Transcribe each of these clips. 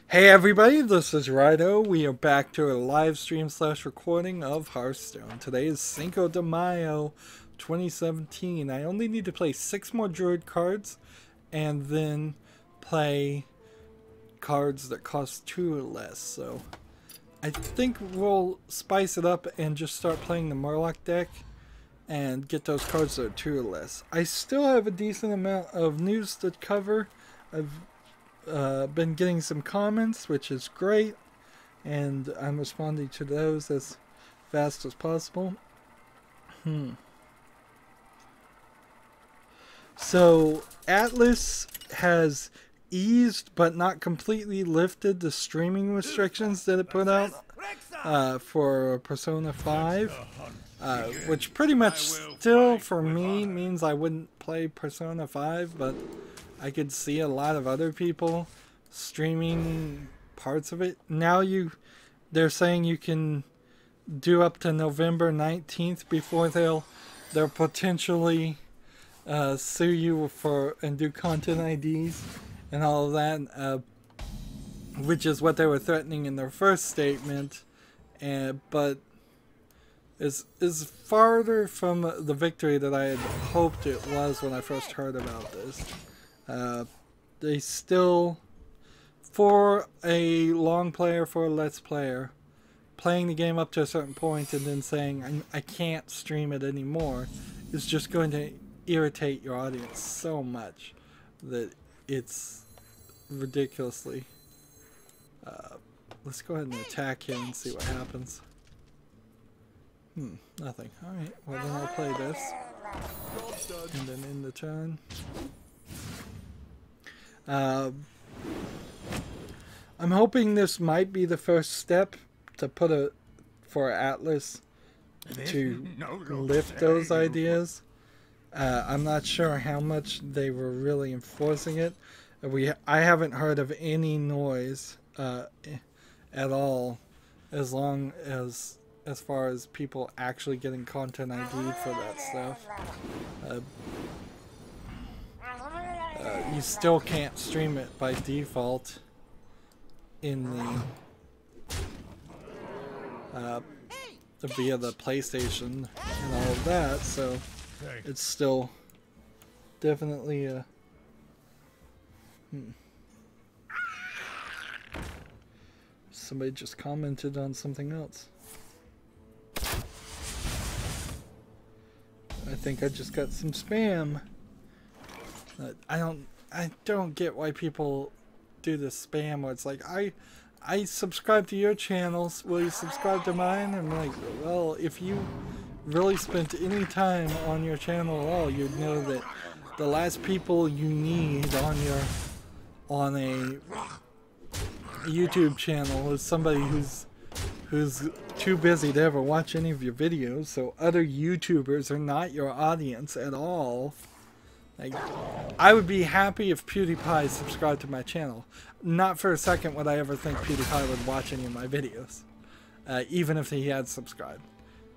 Hey everybody, this is Rydo. We are back to a live stream / recording of Hearthstone. Today is Cinco de Mayo 2017. I only need to play 6 more druid cards and then play cards that cost 2 or less. So I think we'll spice it up and just start playing the Murloc deck and get those cards that are 2 or less. I still have a decent amount of news to cover. I've been getting some comments, which is great, and I'm responding to those as fast as possible. So Atlas has eased but not completely lifted the streaming restrictions that it put out for Persona 5, which pretty much still for me means I wouldn't play Persona 5, but I could see a lot of other people streaming parts of it. Now they're saying you can do up to November 19th before they'll potentially sue you and do content IDs and all of that, which is what they were threatening in their first statement, but is farther from the victory that I had hoped it was when I first heard about this. They still, for a long player, for a let's player, playing the game up to a certain point and then saying I can't stream it anymore is just going to irritate your audience so much that it's ridiculously. Let's go ahead and attack him and see what happens. Nothing. Alright, well then I'll play this and then end the turn. I'm hoping this might be the first step to for Atlas to lift those ideas. I'm not sure how much they were really enforcing it. I haven't heard of any noise at all, as far as people actually getting content ID for that stuff. You still can't stream it by default in via the PlayStation and all of that, so it's still definitely a Somebody just commented on something else. I think I just got some spam. I don't get why people do this spam where it's like, I subscribe to your channels, will you subscribe to mine? I'm like, well, if you really spent any time on your channel at all, you'd know that the last people you need on a YouTube channel is somebody who's too busy to ever watch any of your videos. So other YouTubers are not your audience at all. Like, I would be happy if PewDiePie subscribed to my channel. Not for a second would I ever think PewDiePie would watch any of my videos, even if he had subscribed.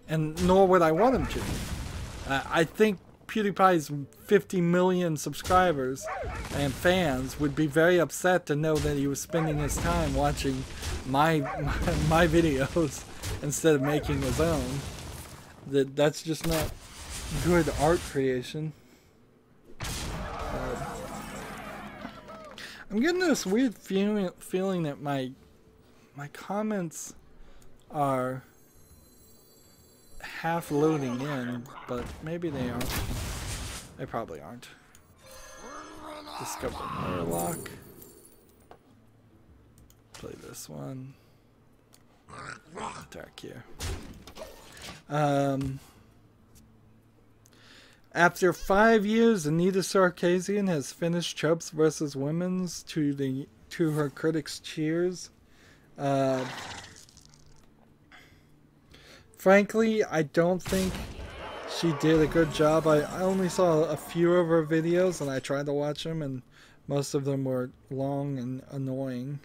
And nor would I want him to. I think PewDiePie's 50 million subscribers and fans would be very upset to know that he was spending his time watching my videos instead of making his own. That's just not good art creation. I'm getting this weird feeling that my comments are half loading in, but maybe they aren't. They probably aren't. Discover Murloc. Play this one. Attack here. After 5 years, Anita Sarkeesian has finished Chubbs vs. Women's to her critics' cheers. Frankly, I don't think she did a good job. I only saw a few of her videos and I tried to watch them, and most of them were long and annoying.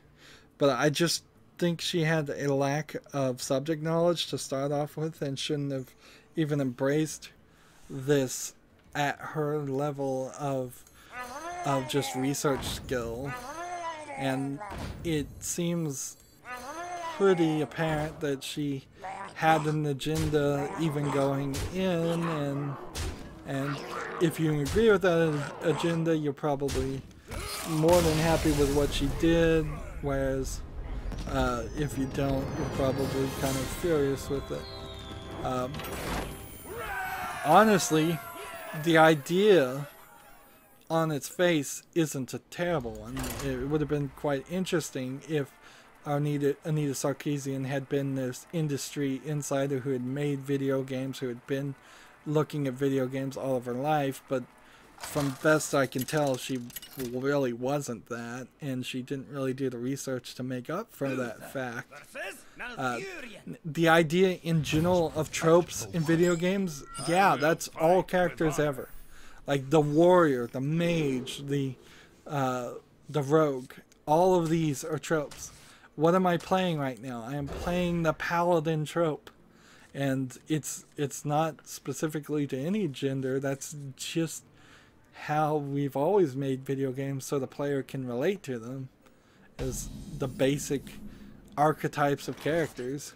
But I just think she had a lack of subject knowledge to start off with and shouldn't have even embraced this at her level of just research skill. and it seems pretty apparent that she had an agenda even going in, and if you agree with that agenda, you're probably more than happy with what she did, whereas if you don't, you're probably kind of furious with it. Honestly, the idea on its face isn't a terrible one. It would have been quite interesting if Anita Sarkeesian had been this industry insider who had made video games, who had been looking at video games all of her life, but from best I can tell, she really wasn't that, and she didn't really do the research to make up for that fact. The idea in general of tropes in video games, yeah, that's all characters ever. Like the warrior, the mage, the rogue, all of these are tropes. What am I playing right now? I am playing the paladin trope. And it's not specifically to any gender, that's just how we've always made video games so the player can relate to them, as the basic archetypes of characters.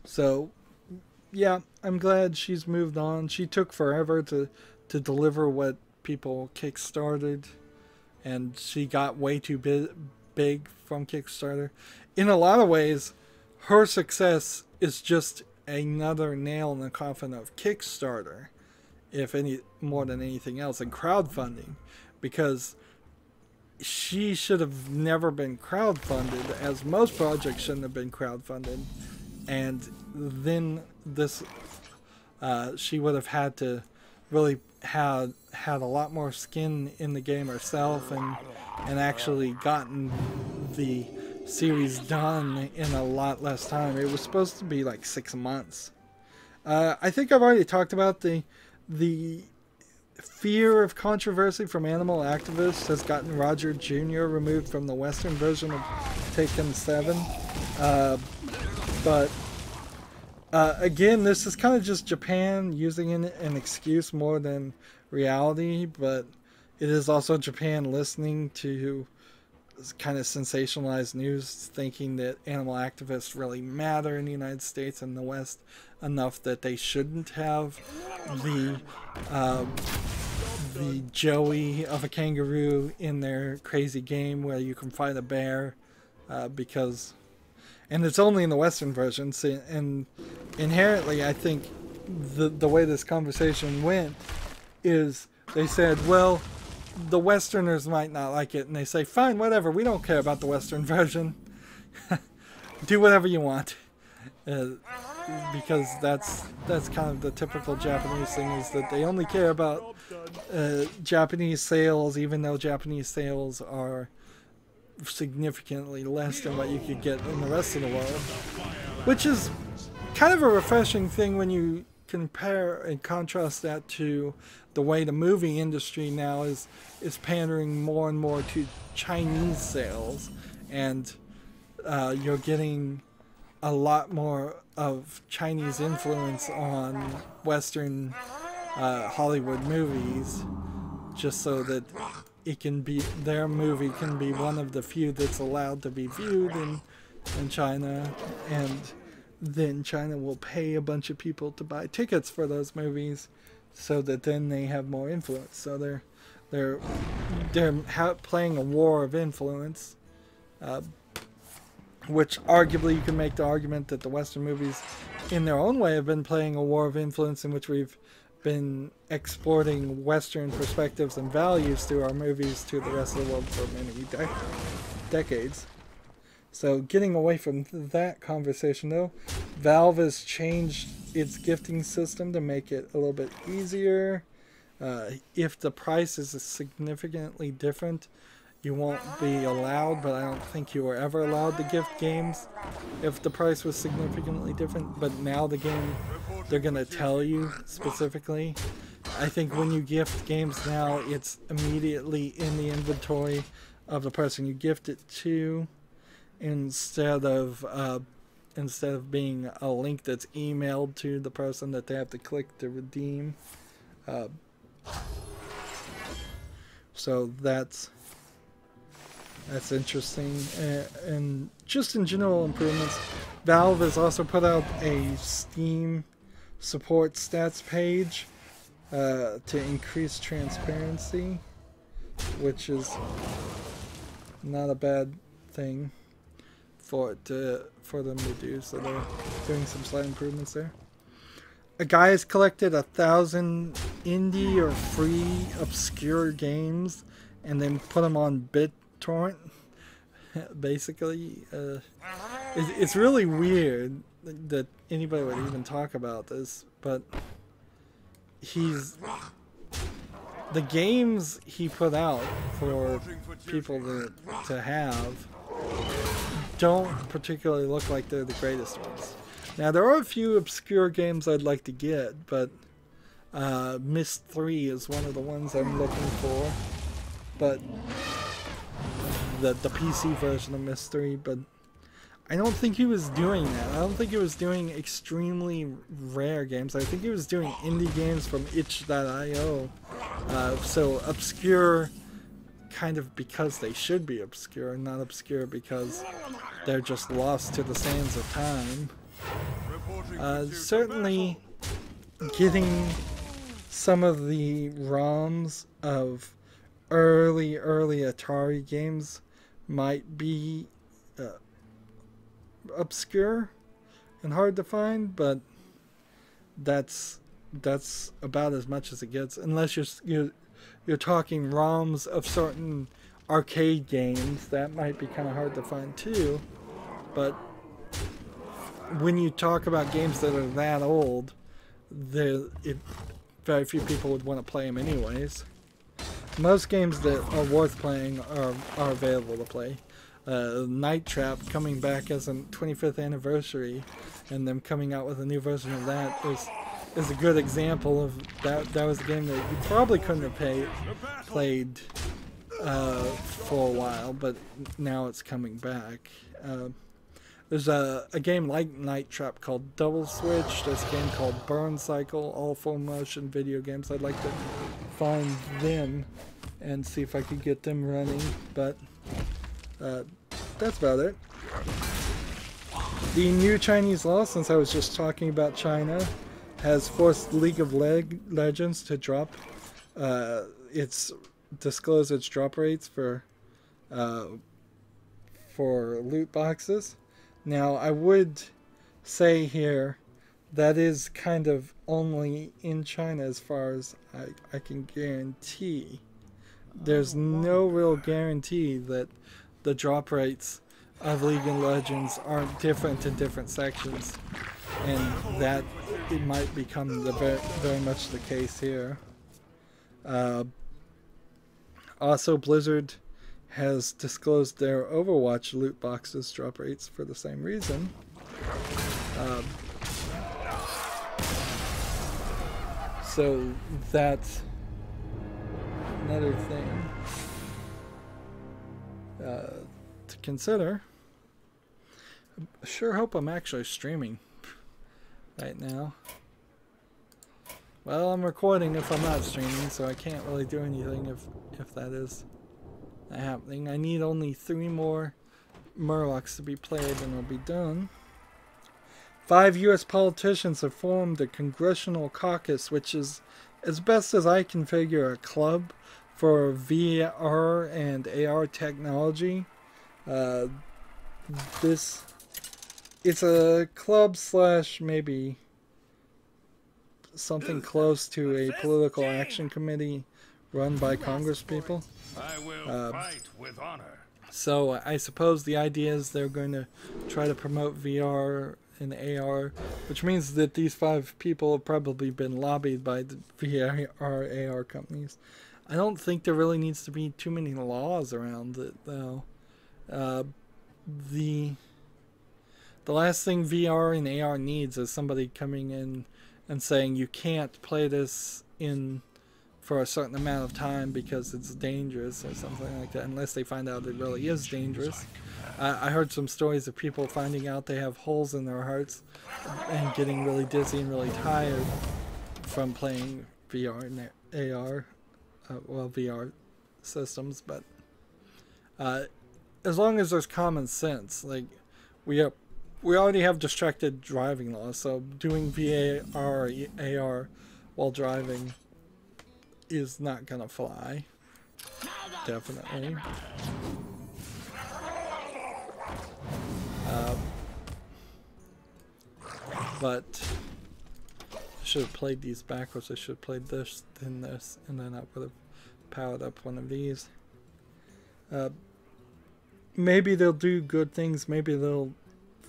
So, yeah, I'm glad she's moved on. She took forever to deliver what people kickstarted, and she got way too big from Kickstarter. In a lot of ways, her success is just another nail in the coffin of Kickstarter, if any more than anything else, and crowdfunding, because she should have never been crowdfunded, as most projects shouldn't have been crowdfunded, and then this she would have had to really had a lot more skin in the game herself, and actually gotten the series done in a lot less time. It was supposed to be like 6 months. I think I've already talked about the fear of controversy from animal activists has gotten Roger Jr. removed from the Western version of Taken 7. But again, this is kind of just Japan using an excuse more than reality, but it is also Japan listening to kind of sensationalized news, thinking that animal activists really matter in the United States and the West enough that they shouldn't have the Joey of a kangaroo in their crazy game where you can fight a bear, because, and it's only in the Western version, so, and inherently I think the way this conversation went is they said, well, the Westerners might not like it, and they say, fine, whatever, we don't care about the Western version. Do whatever you want. Because that's kind of the typical Japanese thing, is that they only care about Japanese sales, even though Japanese sales are significantly less than what you could get in the rest of the world. Which is kind of a refreshing thing when you compare and contrast that to the way the movie industry now is pandering more and more to Chinese sales, and you're getting a lot more of Chinese influence on Western Hollywood movies, just so that it can be, their movie can be one of the few that's allowed to be viewed in China, and then China will pay a bunch of people to buy tickets for those movies, so that then they have more influence. So they're playing a war of influence, which arguably you can make the argument that the Western movies, in their own way, have been playing a war of influence in which we've been exporting Western perspectives and values through our movies to the rest of the world for many decades. So getting away from that conversation, though, Valve has changed its gifting system to make it a little bit easier. If the price is significantly different, you won't be allowed, but I don't think you were ever allowed to gift games if the price was significantly different. But now the game, they're going to tell you specifically. I think when you gift games now, it's immediately in the inventory of the person you gift it to, instead of being a link that's emailed to the person that they have to click to redeem. So that's interesting. And just in general improvements, Valve has also put out a Steam support stats page to increase transparency, which is not a bad thing for them to do. So they're doing some slight improvements there. A guy has collected 1,000 indie or free obscure games and then put them on BitTorrent. Basically, it's really weird that anybody would even talk about this, but the games he put out for people to have don't particularly look like they're the greatest ones. Now, there are a few obscure games I'd like to get, but Myst 3 is one of the ones I'm looking for. But the PC version of Myst 3, but I don't think he was doing that. I don't think he was doing extremely rare games. I think he was doing indie games from itch.io. So obscure kind of because they should be obscure, not obscure because they're just lost to the sands of time. Certainly getting some of the ROMs of early Atari games might be obscure and hard to find, but that's about as much as it gets, unless you're talking ROMs of certain arcade games. That might be kind of hard to find too, but when you talk about games that are that old, very few people would want to play them anyways. Most games that are worth playing are available to play. Night Trap coming back as a 25th anniversary, and them coming out with a new version of that is a good example of that. That was a game that you probably couldn't have played for a while, but now it's coming back. There's a game like Night Trap called Double Switch. There's a game called Burn Cycle, all full motion video games. I'd like to find them and see if I could get them running, but that's about it. The new Chinese law, since I was just talking about China, has forced League of Legends to drop disclose its drop rates for loot boxes. Now, I would say here that is kind of only in China as far as I can guarantee. There's no real guarantee that the drop rates of League of Legends aren't different in different sections, and that it might become very much the case here. Also, Blizzard has disclosed their Overwatch loot boxes drop rates for the same reason. So that's another thing to consider. I sure hope I'm actually streaming right now. Well, I'm recording if I'm not streaming, so I can't really do anything if that is happening. I need only 3 more Murlocs to be played and I'll be done. 5 U.S. politicians have formed a congressional caucus, which is, as best as I can figure, a club for VR and AR technology. It's a club / maybe something close to a political action committee run by congresspeople. I will fight with honor. So I suppose the idea is they're going to try to promote VR and AR, which means that these 5 people have probably been lobbied by the VR AR companies. I don't think there really needs to be too many laws around it, though. The last thing VR and AR needs is somebody coming in and saying you can't play this for a certain amount of time because it's dangerous or something like that, unless they find out it really is dangerous. I heard some stories of people finding out they have holes in their hearts and getting really dizzy and really tired from playing VR and AR. Well, VR systems, but as long as there's common sense, like we already have distracted driving laws, so doing VAR or AR while driving is not gonna fly. Definitely. But I should have played these backwards. I should have played this, then this, and then I would have powered up one of these. Maybe they'll do good things. Maybe they'll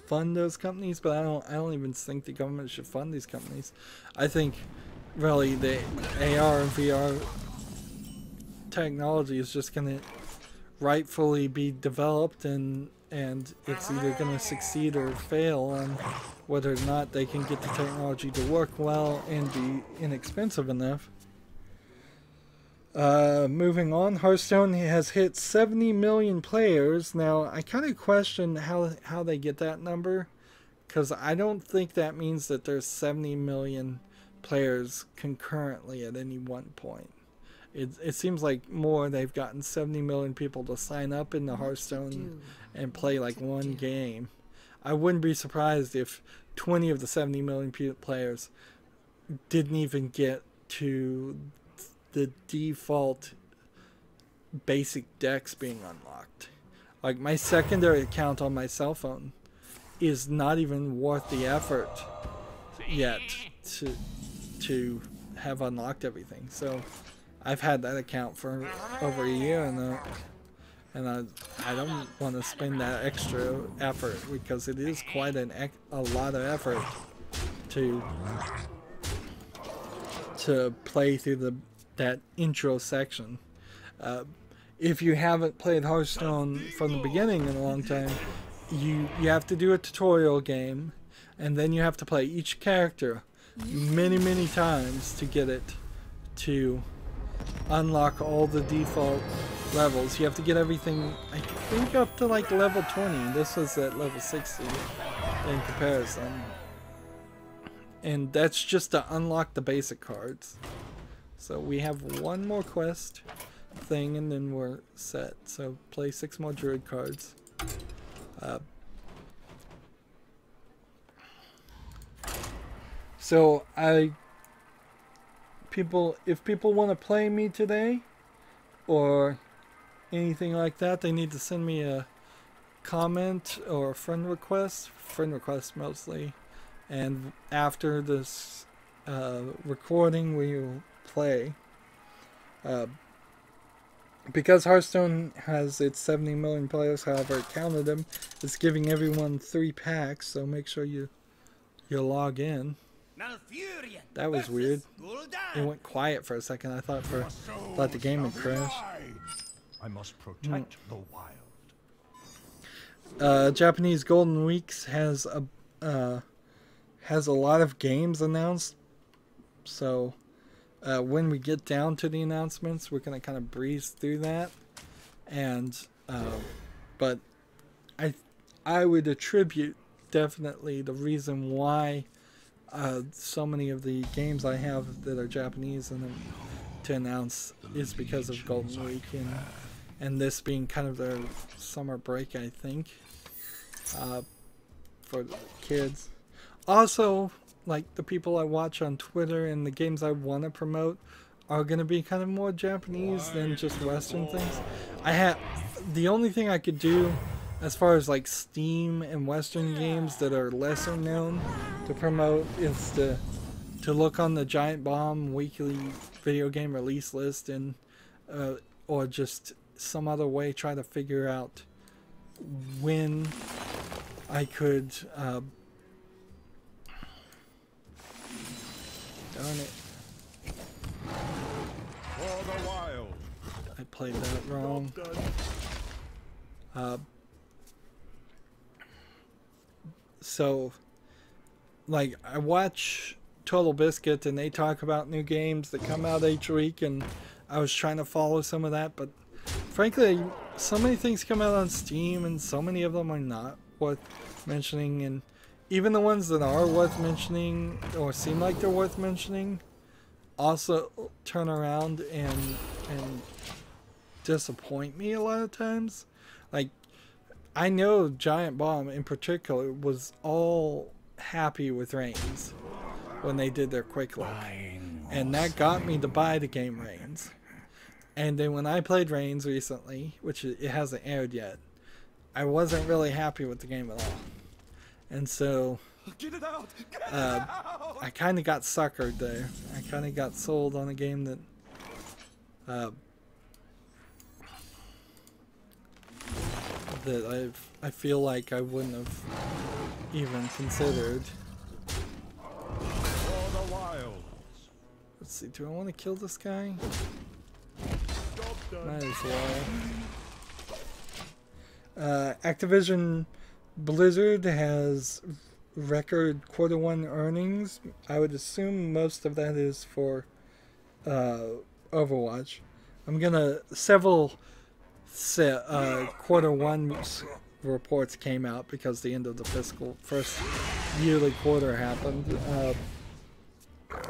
fund those companies, but I don't even think the government should fund these companies. I think really the AR and VR technology is just going to rightfully be developed, and it's either going to succeed or fail on whether or not they can get the technology to work well and be inexpensive enough. Moving on, Hearthstone has hit 70 million players. Now, I kind of question how they get that number, because I don't think that means that there's 70 million players concurrently at any one point. It seems like more they've gotten 70 million people to sign up into Hearthstone and play like one game. I wouldn't be surprised if 20 of the 70 million players didn't even get to the default basic decks being unlocked. Like my secondary account on my cell phone is not even worth the effort yet to have unlocked everything. So I've had that account for over a year, and I don't want to spend that extra effort, because it is quite a lot of effort to play through that intro section. If you haven't played Hearthstone from the beginning in a long time, you have to do a tutorial game, and then you have to play each character many times to get it to unlock all the default levels. You have to get everything, I think, up to like level 20. This was at level 60 in comparison. And that's just to unlock the basic cards. So we have one more quest thing and then we're set. So play 6 more druid cards. So if people want to play me today or anything like that, they need to send me a comment or a friend request mostly, and after this recording we will play. Because Hearthstone has its 70 million players, however it counted them, it's giving everyone 3 packs, so make sure you log in. That was weird. It went quiet for a second. I thought the game would crash. I must protect the wild. Japanese Golden Weeks has a lot of games announced. So when we get down to the announcements, we're gonna kind of breeze through that. And but I would attribute definitely the reason why so many of the games I have that are Japanese and to announce is because of Golden Week and this being kind of their summer break, I think, for the kids. Also, like the people I watch on Twitter and the games I want to promote are going to be kind of more Japanese than just Western things. The only thing I could do as far as like Steam and Western games that are lesser known to promote is to look on the Giant Bomb weekly video game release list and or just some other way try to figure out when I could darn it. For the wild. I played that wrong. So, like, I watch Total Biscuit and they talk about new games that come out each week, and I was trying to follow some of that, but frankly, so many things come out on Steam and so many of them are not worth mentioning, and even the ones that are worth mentioning or seem like they're worth mentioning also turn around and disappoint me a lot of times. Like, I know Giant Bomb in particular was all happy with Reigns when they did their quick look. And that got me to buy the game Reigns. And then when I played Reigns recently, which it hasn't aired yet, I wasn't really happy with the game at all. And so I kind of got suckered there. I kind of got sold on a game that I feel like I wouldn't have even considered. Let's see, do I want to kill this guy? Might as well. Activision Blizzard has record Q1 earnings. I would assume most of that is for Overwatch. Several Q1 reports came out because the end of the fiscal first yearly quarter happened.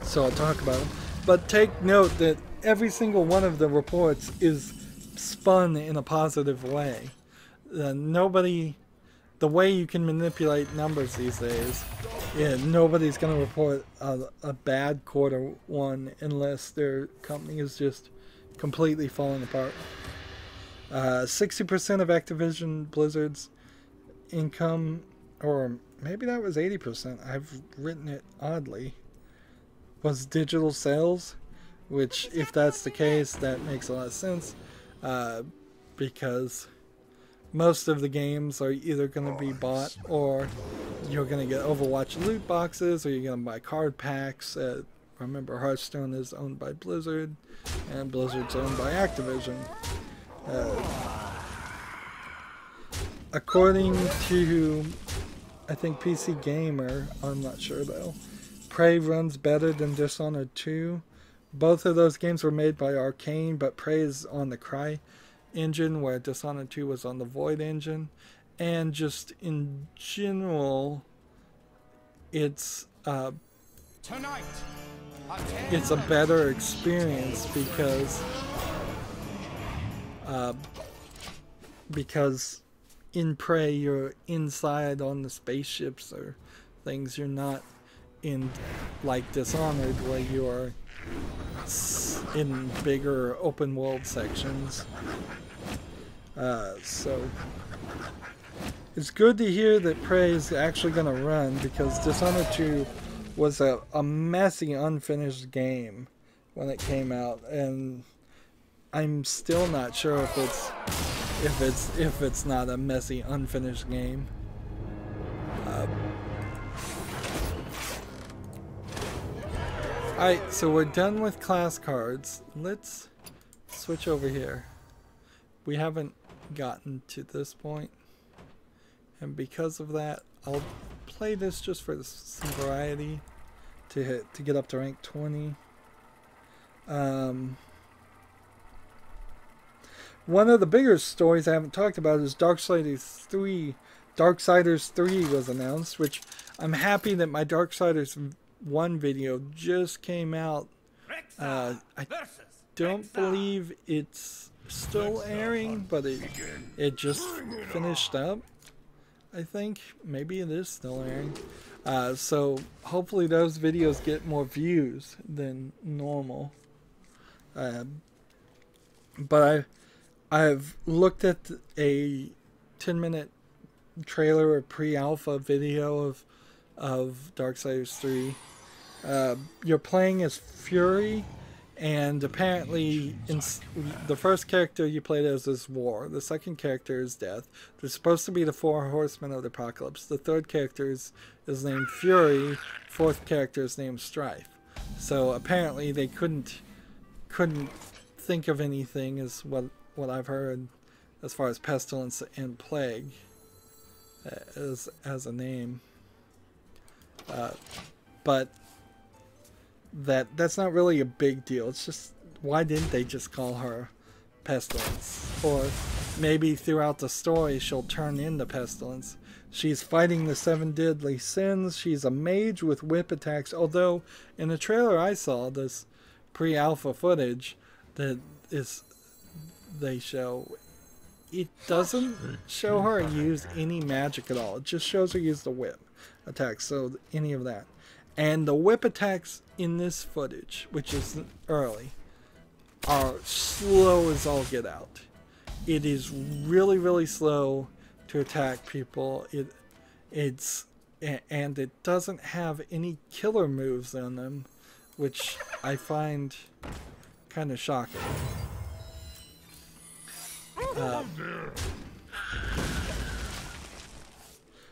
So I'll talk about them. But take note that every single one of the reports is spun in a positive way. The way you can manipulate numbers these days, nobody's going to report a bad Q1 unless their company is just completely falling apart. 60% of Activision Blizzard's income, or maybe that was 80%, I've written it oddly, was digital sales, which if that's the case, that makes a lot of sense, because most of the games are either going to be bought, or you're going to get Overwatch loot boxes, or you're going to buy card packs. Remember, Hearthstone is owned by Blizzard, and Blizzard's owned by Activision. According to, I think, PC Gamer, I'm not sure though, Prey runs better than Dishonored 2. Both of those games were made by Arcane, but Prey is on the Cry engine, where Dishonored 2 was on the Void engine. And just in general, it's a better experience because in Prey you're inside on the spaceships or things. You're not in like Dishonored, where you are in bigger open world sections. So it's good to hear that Prey is actually going to run, because Dishonored 2 was a messy, unfinished game when it came out, and I'm still not sure if it's not a messy, unfinished game. Alright, so we're done with class cards. Let's switch over here. We haven't gotten to this point, and because of that, I'll play this just for some variety to get up to rank 20. One of the bigger stories I haven't talked about is Darksiders 3. Darksiders 3 was announced, which I'm happy that my Darksiders 1 video just came out. I don't believe it's still airing, but it just finished up. I think maybe it is still airing. So hopefully those videos get more views than normal. But I've looked at a 10-minute trailer or pre-alpha video of Darksiders 3. You're playing as Fury, and apparently the first character you played as is War. The second character is Death. They're supposed to be the 4 horsemen of the apocalypse. The third character is named Fury. Fourth character is named Strife. So apparently they couldn't think of anything, is what I've heard, as far as Pestilence and Plague as a name. But that's not really a big deal. It's just, why didn't they just call her Pestilence? Or maybe throughout the story she'll turn into Pestilence. She's fighting the 7 deadly sins. She's a mage with whip attacks, although in the trailer I saw, this pre-alpha footage, that is they show, it doesn't show her use any magic at all. It just shows her use the whip attacks, so any of that. And the whip attacks in this footage, which is early, are slow as all get out. It is really, really slow to attack people. And it doesn't have any killer moves on them, which I find kind of shocking.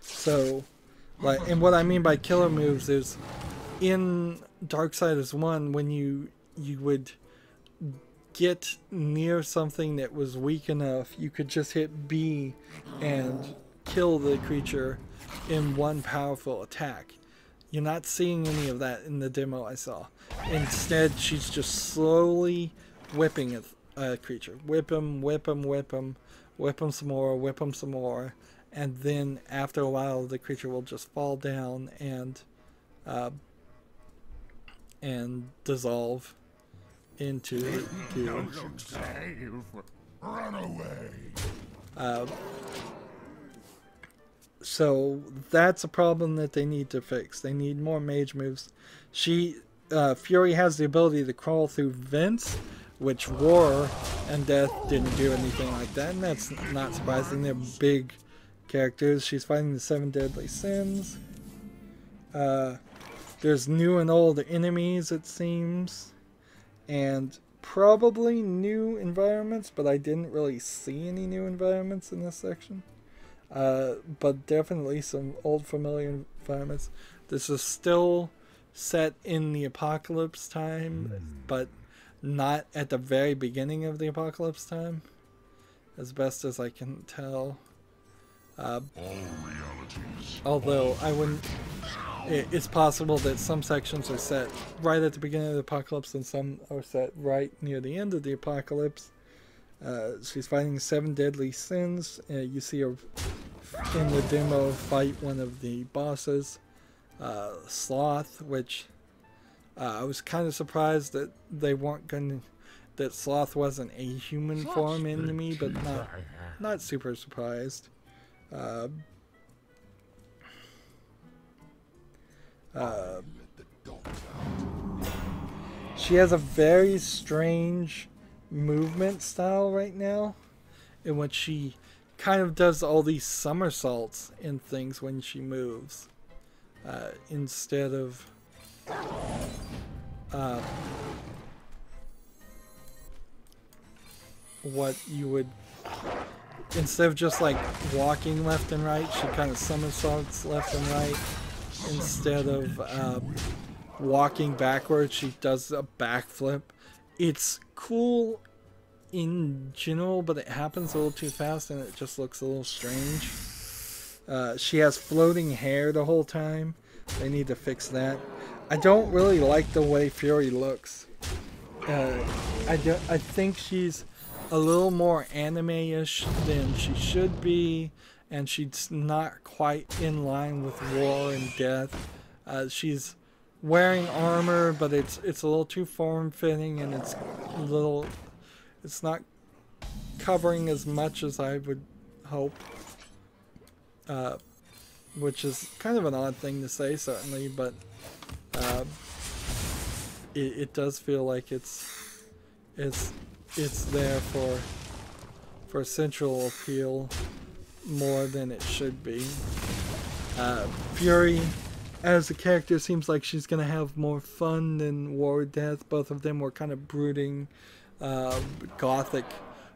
So, like, and what I mean by killer moves is, in Darksiders 1, when you would get near something that was weak enough, you could just hit B and kill the creature in one powerful attack. You're not seeing any of that in the demo I saw. Instead, she's just slowly whipping a creature. Whip him, whip him, whip him, whip him some more, whip him some more, and then after a while the creature will just fall down and dissolve into goo. Run away. So that's a problem that they need to fix. They need more mage moves. Fury has the ability to crawl through vents, which War and Death didn't do anything like that, and that's not surprising. They're big characters. She's fighting the 7 deadly sins. There's new and old enemies, it seems, and probably new environments, but I didn't really see any new environments in this section. But definitely some old familiar environments. This is still set in the apocalypse time, but not at the very beginning of the apocalypse time, as best as I can tell. Although I wouldn't, it's possible that some sections are set right at the beginning of the apocalypse and some are set right near the end of the apocalypse. She's fighting 7 deadly sins. You see her in the demo fight one of the bosses, Sloth, which I was kind of surprised that they weren't that Sloth wasn't a human form enemy, but not super surprised. She has a very strange movement style right now, in which she kind of does all these somersaults and things when she moves, instead of what you would, instead of just like walking left and right, she kind of somersaults left and right. Instead of walking backwards, she does a backflip. It's cool in general, but it happens a little too fast and it just looks a little strange. She has floating hair the whole time. They need to fix that. I don't really like the way Fury looks. I think she's a little more anime-ish than she should be, and she's not quite in line with War and Death. She's wearing armor, but it's a little too form-fitting, and it's not covering as much as I would hope, which is kind of an odd thing to say, certainly, but it does feel like it's there for central appeal more than it should be. Fury as a character seems like she's gonna have more fun than War Death. Both of them were kind of brooding, gothic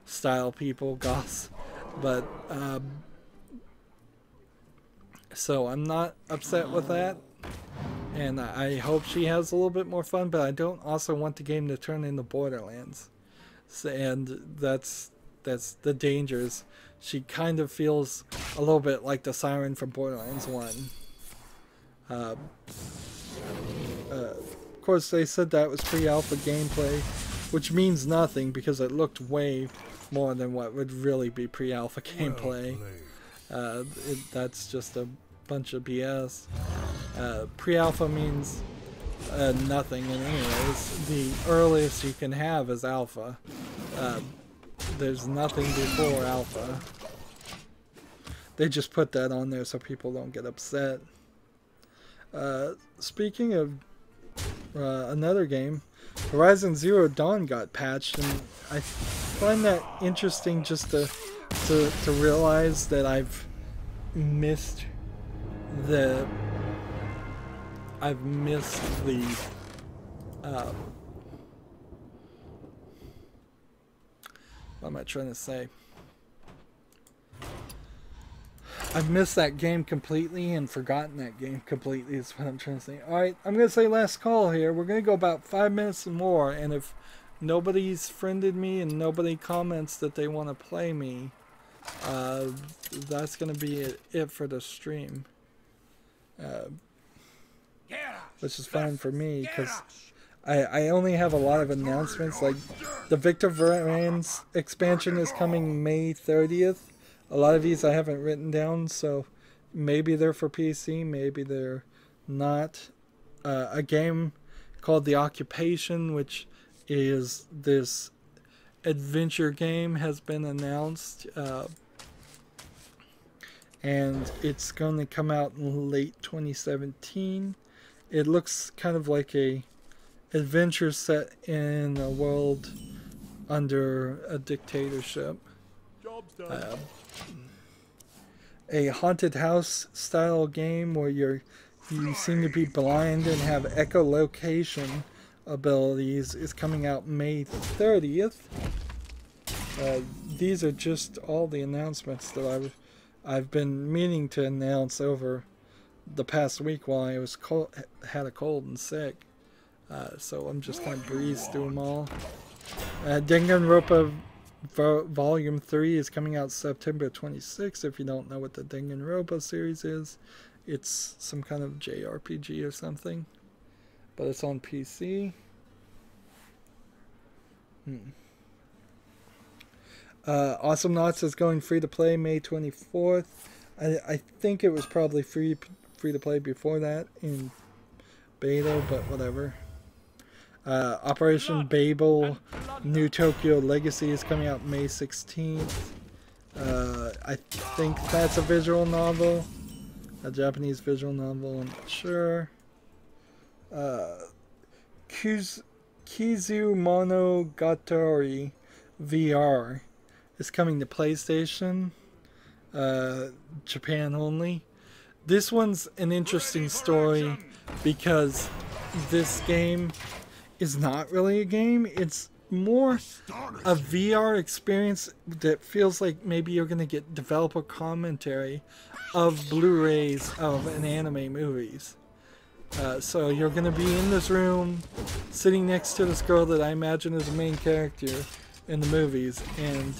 style people, goths, but so I'm not upset with that, and I hope she has a little bit more fun, but I don't also want the game to turn into Borderlands, and that's the dangers. She kind of feels a little bit like the Siren from Borderlands 1. Of course, they said that was pre-alpha gameplay, which means nothing because it looked way more than what would really be pre-alpha gameplay. That's just a bunch of BS. Pre-alpha means nothing, and anyways, the earliest you can have is alpha. there's nothing before alpha. They just put that on there so people don't get upset. Speaking of another game, Horizon Zero Dawn got patched, and I find that interesting just to realize that I've missed the what am I trying to say? I've missed that game completely and forgotten that game completely is what I'm trying to say. Alright, I'm going to say last call here. We're going to go about 5 minutes more, and if nobody's friended me and nobody comments that they want to play me, that's going to be it for the stream. Which is fine for me, because I only have a lot of announcements. Like, the Victor Vran's expansion is coming May 30th. A lot of these I haven't written down, so maybe they're for PC, maybe they're not. A game called The Occupation, which is this adventure game, has been announced. And it's going to come out in late 2017. It looks kind of like a adventure set in a world under a dictatorship. Job's done. A haunted house style game where you seem to be blind and have echolocation abilities is coming out May 30th. These are just all the announcements that I've been meaning to announce over the past week while I was had a cold and sick. So I'm just going to breeze through them all. Danganronpa Volume 3 is coming out September 26th. If you don't know what the Danganronpa series is, it's some kind of JRPG or something. But it's on PC. Awesome Knots is going free to play May 24th. I think it was probably free to play before that in beta, but whatever. Operation Babel New Tokyo Legacy is coming out May 16th. I think that's a visual novel, a Japanese visual novel, I'm not sure. Kizu Monogatari VR is coming to PlayStation, Japan only. This one's an interesting story because this game is not really a game. It's more a VR experience that feels like maybe you're going to get developer commentary of Blu-rays of an anime movies. So you're going to be in this room sitting next to this girl that I imagine is the main character in the movies, and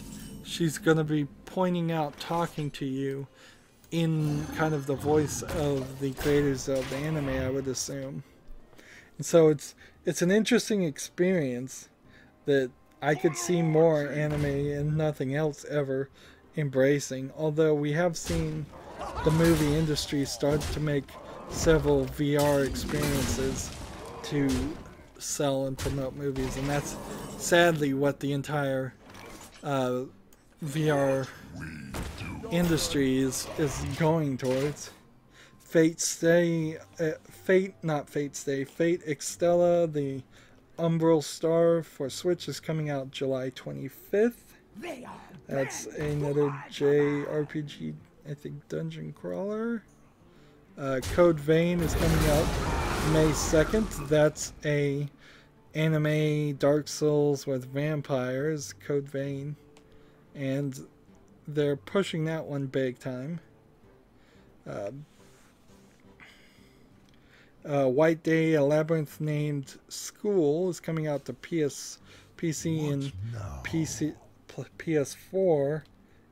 she's going to be pointing out, talking to you in kind of the voice of the creators of the anime, I would assume. And so it's an interesting experience that I could see more anime and nothing else ever embracing. Although we have seen the movie industry start to make several VR experiences to sell and promote movies, and that's sadly what the entire VR industry is going towards. Fate Extella, the Umbral Star for Switch is coming out July 25th. That's another JRPG, I think, dungeon crawler. Code Vein is coming out May 2nd. That's a anime Dark Souls with vampires, Code Vein. And they're pushing that one big time. White Day, a labyrinth named School is coming out to PC and PS4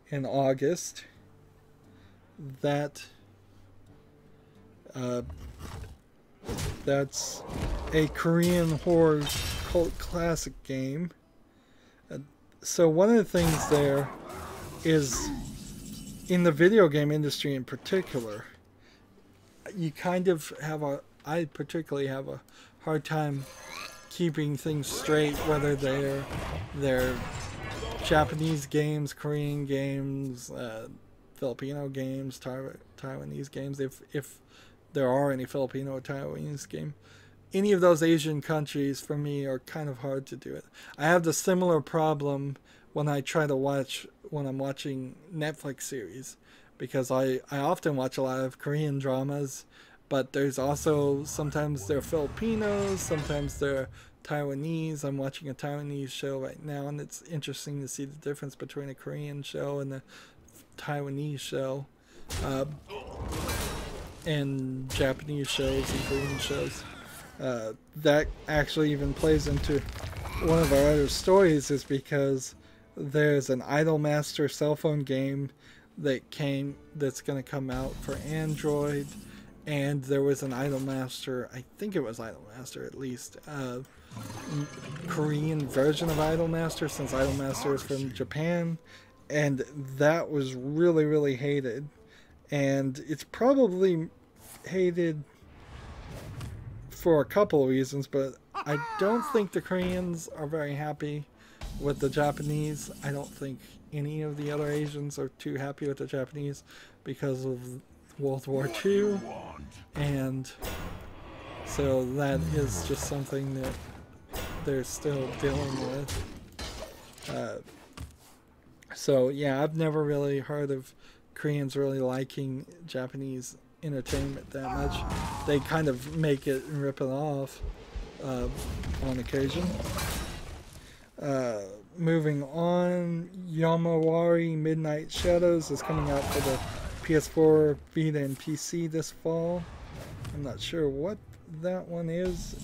in August. That's a Korean horror cult classic game. So one of the things there is, in the video game industry in particular, you kind of have I particularly have a hard time keeping things straight, whether they're Japanese games, Korean games, Filipino games, Taiwanese games, if there are any Filipino or Taiwanese game. Any of those Asian countries for me are kind of hard to do it. I have the similar problem when I try to watch, when I'm watching Netflix series, because I often watch a lot of Korean dramas, but there's also, sometimes they're Filipinos, sometimes they're Taiwanese. I'm watching a Taiwanese show right now, and it's interesting to see the difference between a Korean show and a Taiwanese show, and Japanese shows and Korean shows. That actually even plays into one of our other stories, is because there's an Idolmaster cell phone game that's going to come out for Android, and there was an Idolmaster, I think it was Idolmaster at least, Korean version of Idolmaster, since Idolmaster is from Japan, and that was really, really hated. And it's probably hated for a couple of reasons, but I don't think the Koreans are very happy with the Japanese. I don't think any of the other Asians are too happy with the Japanese because of World War II, and so that is just something that they're still dealing with. So yeah, I've never really heard of Koreans really liking Japanese entertainment that much. They kind of make it and rip it off on occasion. Moving on, Yamawari Midnight Shadows is coming out for the PS4, Vita, and PC this fall. I'm not sure what that one is,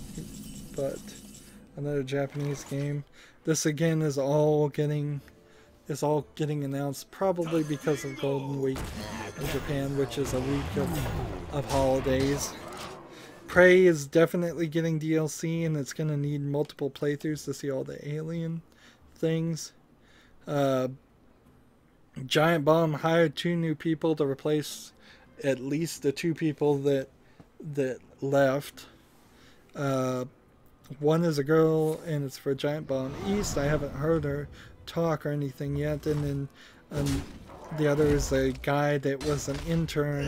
but another Japanese game. This again is all getting announced, probably because of Golden Week in Japan, which is a week of holidays. Prey is definitely getting DLC, and it's going to need multiple playthroughs to see all the alien things. Giant Bomb hired 2 new people to replace at least the 2 people that left. One is a girl, and it's for Giant Bomb East. I haven't heard her talk or anything yet. And then the other is a guy that was an intern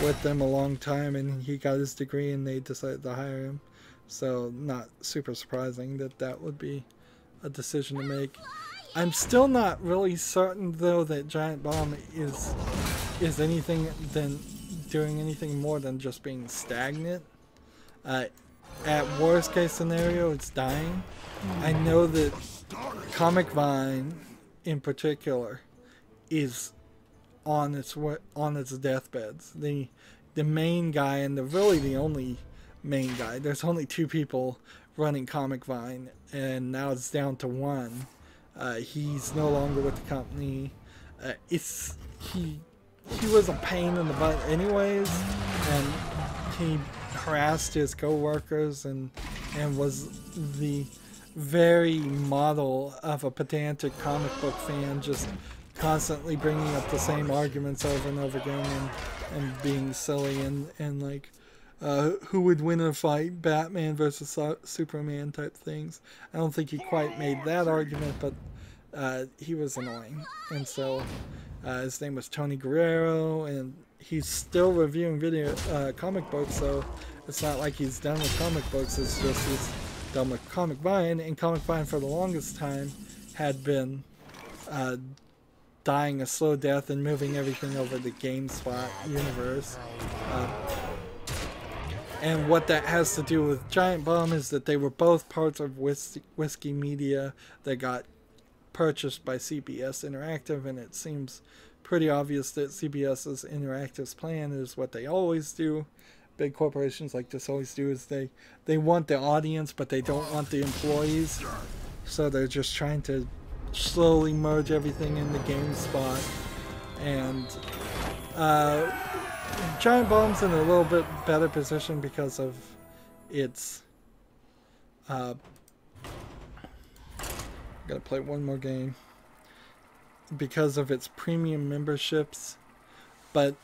with them a long time, and he got his degree, and they decided to hire him. So not super surprising that would be a decision to make. I'm still not really certain, though, that Giant Bomb is anything than doing anything more than just being stagnant. At worst case scenario, it's dying. I know that Comic Vine, in particular, is on its deathbeds. The main guy, and really the only main guy. There's only 2 people running Comic Vine, and now it's down to 1. He's no longer with the company. He was a pain in the butt anyways, and he harassed his co-workers and was the very model of a pedantic comic book fan, just constantly bringing up the same arguments over and over again, and being silly and like, who would win in a fight, Batman versus Superman type things. I don't think he quite made that argument, but he was annoying. And so his name was Tony Guerrero, and he's still reviewing comic books, so it's not like he's done with comic books, it's just he's done with Comic Vine, and Comic Vine for the longest time had been dying a slow death and moving everything over the GameSpot universe. And what that has to do with Giant Bomb is that they were both parts of Whiskey Media that got purchased by CBS Interactive, and it seems pretty obvious that CBS's Interactive's plan is what they always do. Big corporations like this always do, is they want the audience, but they don't want the employees. So they're just trying to slowly merge everything into GameSpot. And Giant Bomb's in a little bit better position because of its gotta play one more game, because of its premium memberships. But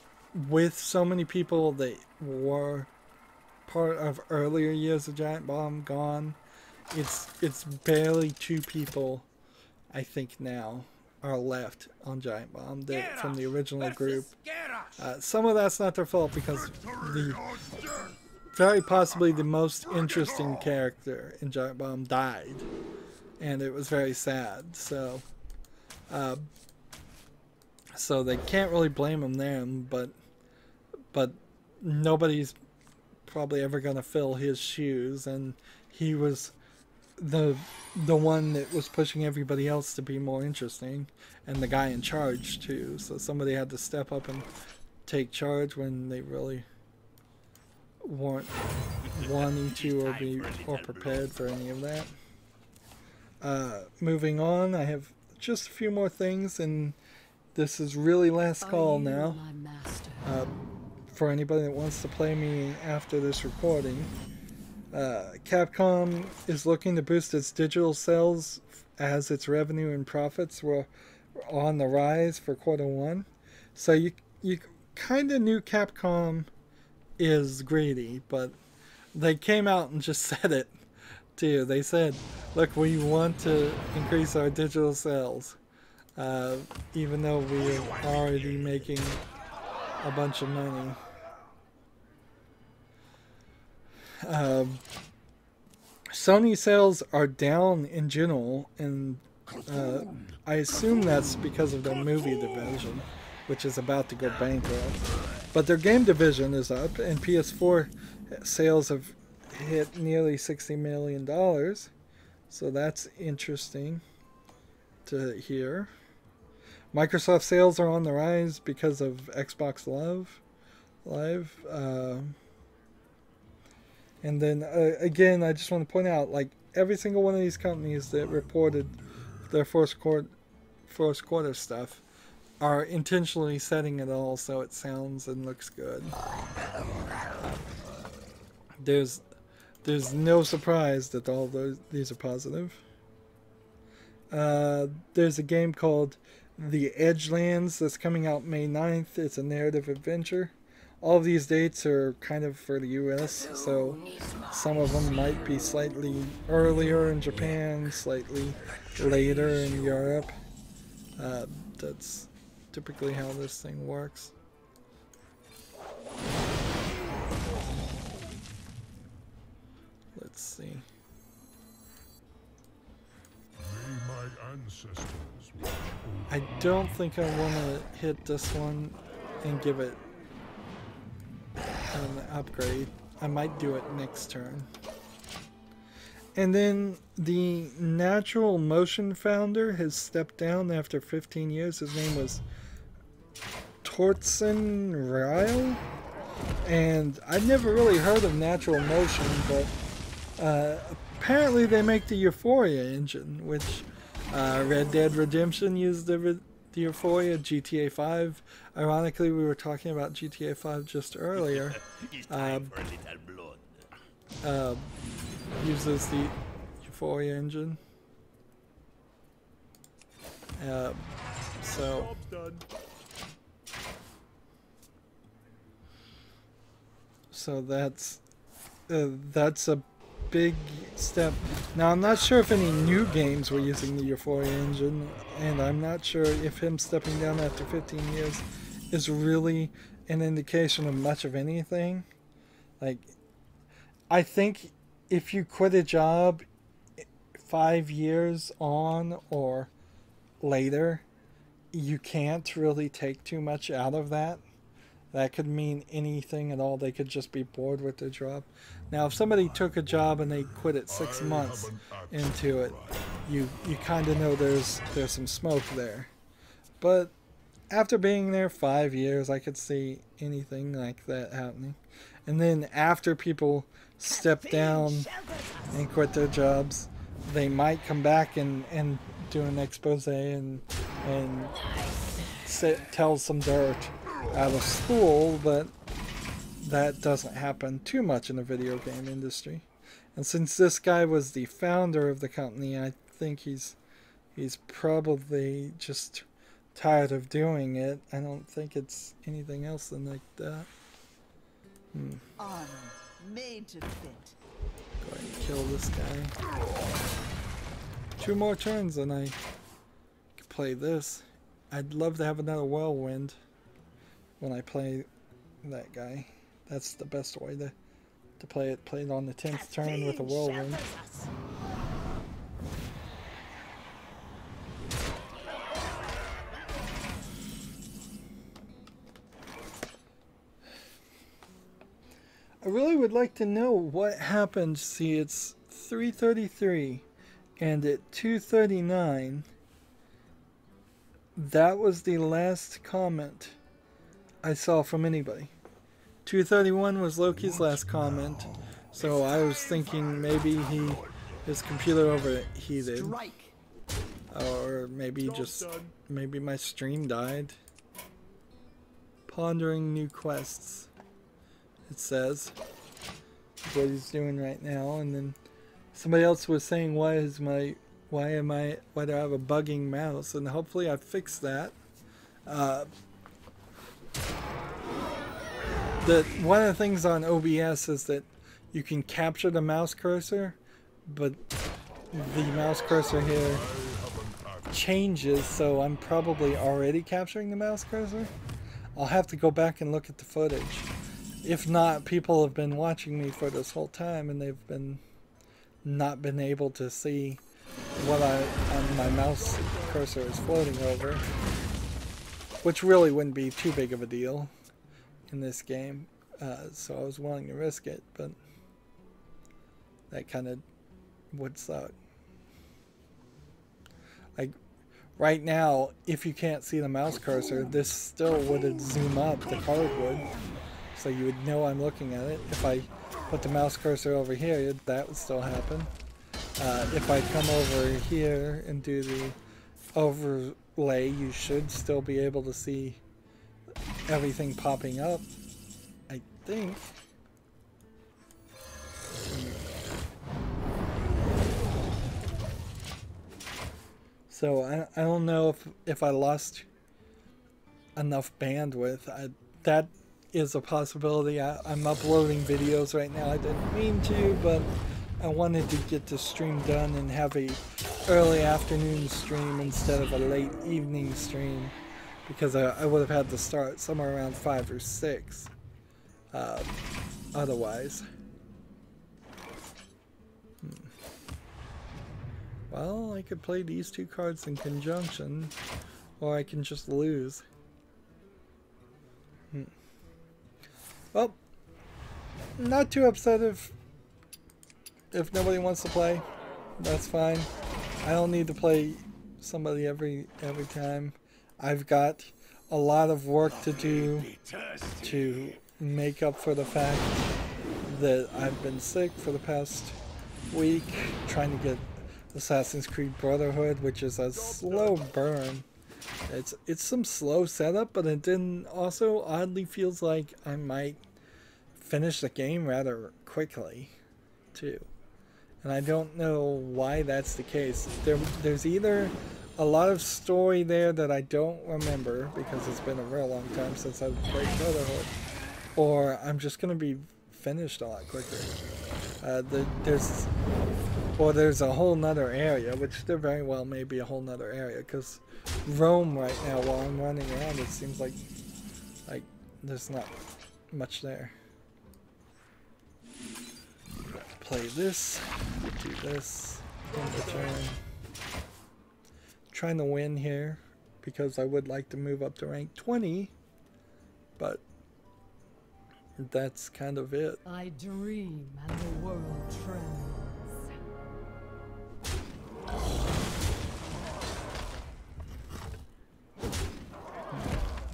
with so many people that were part of earlier years of Giant Bomb gone, it's barely 2 people I think now, are left on Giant Bomb from the original group. Some of that's not their fault because the very possibly the most interesting character in Giant Bomb died, and it was very sad. So they can't really blame them, but nobody's probably ever gonna fill his shoes, and he was the one that was pushing everybody else to be more interesting, and the guy in charge too. So somebody had to step up and take charge when they really weren't wanting to or prepared for any of that. Moving on, I have just a few more things, and this is really last call now. For anybody that wants to play me after this recording. Capcom is looking to boost its digital sales as its revenue and profits were on the rise for Q1. So you kind of knew Capcom is greedy, but they came out and just said it too. They said, look, we want to increase our digital sales, even though we're already making a bunch of money. Sony sales are down in general, and I assume that's because of their movie division, which is about to go bankrupt. But their game division is up, and PS4 sales have hit nearly $60 million. So that's interesting to hear. Microsoft sales are on the rise because of Xbox Live. And then, again, I just want to point out, like, every single one of these companies that reported their first quarter stuff are intentionally setting it all so it sounds and looks good. There's no surprise that all these are positive. There's a game called The Edgelands that's coming out May 9th. It's a narrative adventure. All of these dates are kind of for the US, so some of them might be slightly earlier in Japan, slightly later in Europe. That's typically how this thing works. Let's see. I don't think I want to hit this one and give it an upgrade. I might do it next turn. And then the Natural Motion founder has stepped down after 15 years. His name was Torsten Rydo, and I've never really heard of Natural Motion, but apparently they make the Euphoria engine, which Red Dead Redemption used the Euphoria. GTA 5. Ironically, we were talking about GTA 5 just earlier. Uses the Euphoria engine. So that's a big step. Now, I'm not sure if any new games were using the Euphoria engine, and I'm not sure if him stepping down after 15 years is really an indication of much of anything. Like, I think if you quit a job 5 years on or later, you can't really take too much out of that. That could mean anything at all. They could just be bored with their job. Now, if somebody took a job and they quit it 6 months into it, you kind of know there's some smoke there. But after being there 5 years, I could see anything like that happening. And then after people step down and quit their jobs, they might come back and do an expose and tell some dirt out of school, but that doesn't happen too much in the video game industry. And since this guy was the founder of the company, I think he's probably just tired of doing it. I don't think it's anything else than like that. Made to fit. Go ahead and kill this guy. 2 more turns and I play this. I'd love to have another whirlwind when I play that guy. That's the best way to play it. Play it on the 10th turn with a whirlwind. I really would like to know what happened. See, it's 3:33, and at 2:39, that was the last comment I saw from anybody. 2:31 was Loki's last comment, so I was thinking maybe his computer overheated, or maybe maybe my stream died. Pondering new quests. It says what he's doing right now, and then somebody else was saying why do I have a bugging mouse, and hopefully I fixed that. One of the things on OBS is that you can capture the mouse cursor, but the mouse cursor here changes, so I'm probably already capturing the mouse cursor. I'll have to go back and look at the footage. If not, people have been watching me for this whole time and they've not been able to see what my mouse cursor is floating over, which really wouldn't be too big of a deal in this game. So I was willing to risk it, but that kind of would suck. Like right now, if you can't see the mouse cursor, this still would zoom up, the card would. So you would know I'm looking at it. If I put the mouse cursor over here, that would still happen. If I come over here and do the overlay, you should still be able to see everything popping up, I think. So I don't know if I lost enough bandwidth. That is a possibility. I'm uploading videos right now. I didn't mean to, but I wanted to get the stream done and have a early afternoon stream instead of a late evening stream, because I would have had to start somewhere around 5 or 6 otherwise. Well, I could play these two cards in conjunction, or I can just lose. Well, not too upset if nobody wants to play. That's fine. I don't need to play somebody every time. I've got a lot of work to do to make up for the fact that I've been sick for the past week, trying to get Assassin's Creed Brotherhood, which is a slow burn. It's some slow setup, but it then also oddly feels like I might finish the game rather quickly too, and I don't know why that's the case. There's either a lot of story there that I don't remember because it's been a real long time since I've played Brotherhood, or I'm just gonna be finished a lot quicker. There's a whole nother area, which there very well may be a whole nother area, because Rome right now, while I'm running around, it seems like there's not much there. Play this, do this, end the turn. Trying to win here because I would like to move up to rank 20, but that's kind of it. I dream and the world trembles.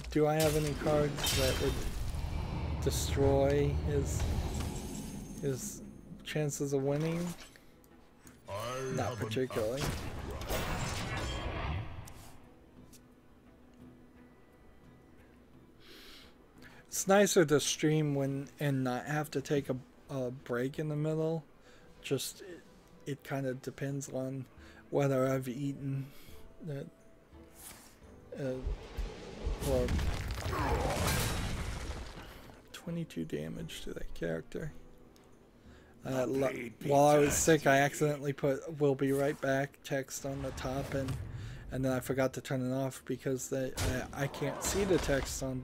Do I have any cards that would destroy his chances of winning? Not particularly. It's nicer to stream and not have to take a break in the middle. Just it kind of depends on whether I've eaten or 22 damage to that character. While I was sick, I accidentally put "will be right back" text on the top, and and then I forgot to turn it off because I can't see the text on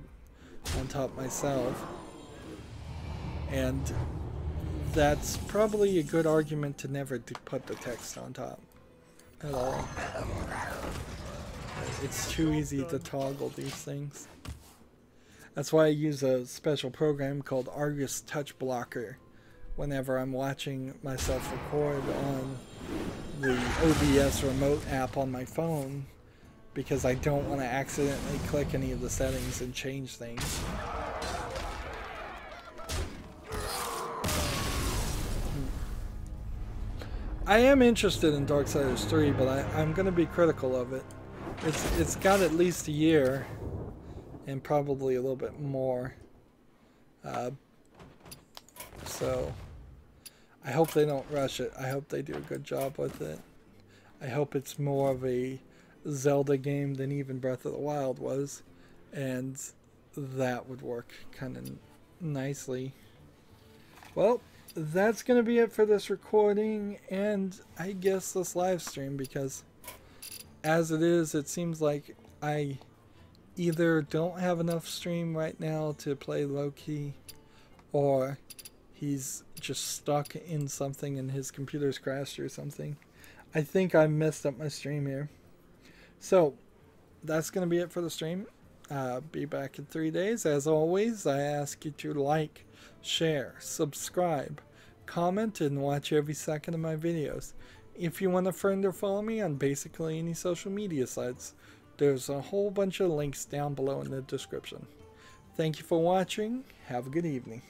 top myself. And that's probably a good argument to never put the text on top at all. It's too easy to toggle these things. That's why I use a special program called Argus Touch Blocker whenever I'm watching myself record on the OBS remote app on my phone, because I don't want to accidentally click any of the settings and change things. I am interested in Darksiders 3, but I'm going to be critical of it. It's got at least a year, and probably a little bit more. So I hope they don't rush it. I hope they do a good job with it. I hope it's more of a Zelda game than even Breath of the Wild was, and that would work kind of nicely. Well, that's going to be it for this recording, and I guess this live stream, because as it is, it seems like I either don't have enough stream right now to play low-key, or he's just stuck in something and his computer's crashed or something. I think I messed up my stream here. So, that's going to be it for the stream. Be back in 3 days. As always, I ask you to like, share, subscribe, comment, and watch every second of my videos. If you want to friend or follow me on basically any social media sites, there's a whole bunch of links down below in the description. Thank you for watching. Have a good evening.